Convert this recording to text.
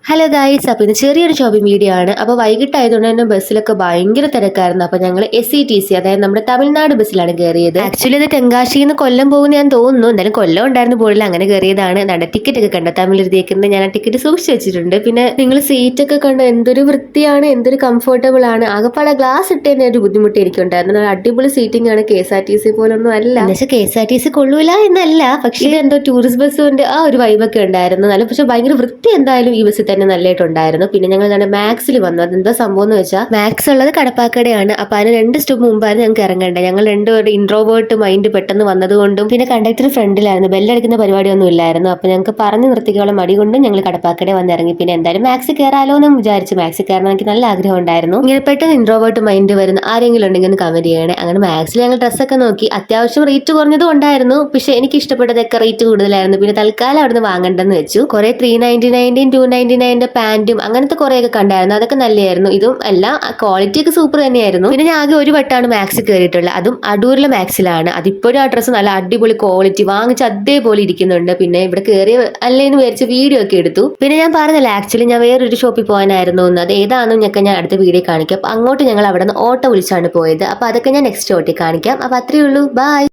Hello guys, അപ്പോൾ ഇത് ചെറിയൊരു ഷോപ്പിംഗ് വീഡിയോ ആണ്. അപ്പോൾ വൈകിട്ടായതുകൊണ്ട് തന്നെ ബസ്സിലൊക്കെ ഭയങ്കര തിരക്കായിരുന്നു. അപ്പോൾ ഞങ്ങൾ SETC, അതായത് നമ്മുടെ തമിഴ്നാട് ബസ്സിലാണ് കയറിയത്. ആക്ച്വലി ഇത് തെങ്കാശിയിൽ നിന്ന് കൊല്ലം പോകുന്ന ഞാൻ തോന്നുന്നു. എന്തായാലും കൊല്ലം ഉണ്ടായിരുന്നു പോയില്ല, അങ്ങനെ കയറിയതാണ്. നട ടിക്കറ്റ് ഒക്കെ കണ്ട തമിഴ് എഴുതിയേക്കുന്നത് ഞാൻ ആ ടിക്കറ്റ് സൂക്ഷിച്ച് വെച്ചിട്ടുണ്ട്. പിന്നെ നിങ്ങൾ സീറ്റ് ഒക്കെ കണ്ട് എന്തൊരു വൃത്തിയാണ്, എന്തൊരു കംഫർട്ടബിൾ ആണ്. ആകെപ്പാടെ ഗ്ലാസ് ഇട്ടതിന് ഒരു ബുദ്ധിമുട്ട് എനിക്കുണ്ടായിരുന്നു. നല്ല അടിപൊളി സീറ്റിംഗ് ആണ്. KSRTC പോലൊന്നും അല്ല. എന്നുവെച്ചാൽ KSRTC കൊള്ളൂല എന്നല്ല, പക്ഷേ ഇത് എന്തോ ടൂറിസ്റ്റ് ബസ്സിന്റെ ആ ഒരു വൈബൊക്കെ ഉണ്ടായിരുന്നു. നല്ല പക്ഷെ ഭയങ്കര വൃത്തി എന്തായാലും ഈ ബസ്സിൽ തന്നെ നല്ലതായിട്ടുണ്ടായിരുന്നു. പിന്നെ ഞങ്ങൾ തന്നെ മാക്സിൽ വന്നു. അതെന്താ സംഭവം എന്ന് വെച്ചാൽ മാക്സ് ഉള്ളത് കടപ്പാക്കടയാണ്. അപ്പൊ അതിന് 2 സ്റ്റോപ്പ് മുമ്പായിരുന്നു ഞങ്ങൾക്ക് ഇറങ്ങേണ്ടത്. ഞങ്ങൾ രണ്ടുപേരുടെ ഇൻട്രോവേർട്ട് മൈൻഡ് പെട്ടെന്ന് വന്നതുകൊണ്ടും പിന്നെ കണ്ടക്ടർ ഫ്രണ്ടിലായിരുന്നു, ബെല്ലടിക്കുന്ന പരിപാടിയൊന്നും ഇല്ലായിരുന്നു. അപ്പൊ ഞങ്ങൾക്ക് പറഞ്ഞു നിർത്തിക്കാനുള്ള മടി കൊണ്ടും ഞങ്ങൾ കടപ്പാക്കട വന്നിറങ്ങി. പിന്നെ എന്തായാലും മാക്സിൽ കയറാലോ എന്നും വിചാരിച്ചു. മാക്സിൽ കയറാൻ എനിക്ക് നല്ല ആഗ്രഹം ഉണ്ടായിരുന്നു. ഇങ്ങനെ പെട്ടെന്ന് ഇൻട്രോവേർട്ട് മൈൻഡ് വരുന്ന ആരെങ്കിലും ഉണ്ടെങ്കിൽ ഒന്ന് കമന്റ് ചെയ്യണേ. അങ്ങനെ മാക്സിൽ ഞങ്ങൾ ഡ്രസ്സൊക്കെ നോക്കി. അത്യാവശ്യം റേറ്റ് കുറഞ്ഞതും ഉണ്ടായിരുന്നു, പക്ഷെ എനിക്ക് ഇഷ്ടപ്പെട്ടതൊക്കെ റേറ്റ് കൂടുതലായിരുന്നു. പിന്നെ തൽക്കാലം അവിടുന്ന് വാങ്ങണ്ടെന്ന് വെച്ചു. കുറെ 399 299 പാന്റും അങ്ങനത്തെ കുറെയൊക്കെ കണ്ടായിരുന്നു. അതൊക്കെ നല്ലതായിരുന്നു. ഇതും എല്ലാം ക്വാളിറ്റി ഒക്കെ സൂപ്പർ തന്നെയായിരുന്നു. പിന്നെ ഞാൻ ആകെ ഒരു വട്ടാണ് മാക്സിൽ കയറിയിട്ടുള്ളത്, അതും അടൂരിലെ മാക്സിലാണ്. അതിപ്പോഴും ആ ഡ്രസ്സ് നല്ല അടിപൊളി ക്വാളിറ്റി, വാങ്ങിച്ച അതേപോലെ ഇരിക്കുന്നുണ്ട്. പിന്നെ ഇവിടെ കയറിയ അല്ലേന്ന് വിചാരിച്ച് വീഡിയോ ഒക്കെ എടുത്തു. പിന്നെ ഞാൻ പറഞ്ഞില്ല, ആക്ച്വലി ഞാൻ വേറൊരു ഷോപ്പിൽ പോകാനായിരുന്നു. അത് ഏതാണെന്നൊക്കെ ഞാൻ അടുത്ത വീഡിയോ കാണിക്കാം. അങ്ങോട്ട് ഞങ്ങൾ അവിടെ നിന്ന് ഓട്ടോ വിളിച്ചാണ് പോയത്. അപ്പൊ അതൊക്കെ ഞാൻ നെക്സ്റ്റ് ഓട്ടി കാണിക്കാം. അപ്പൊ അത്രയേ ഉള്ളൂ, ബൈ.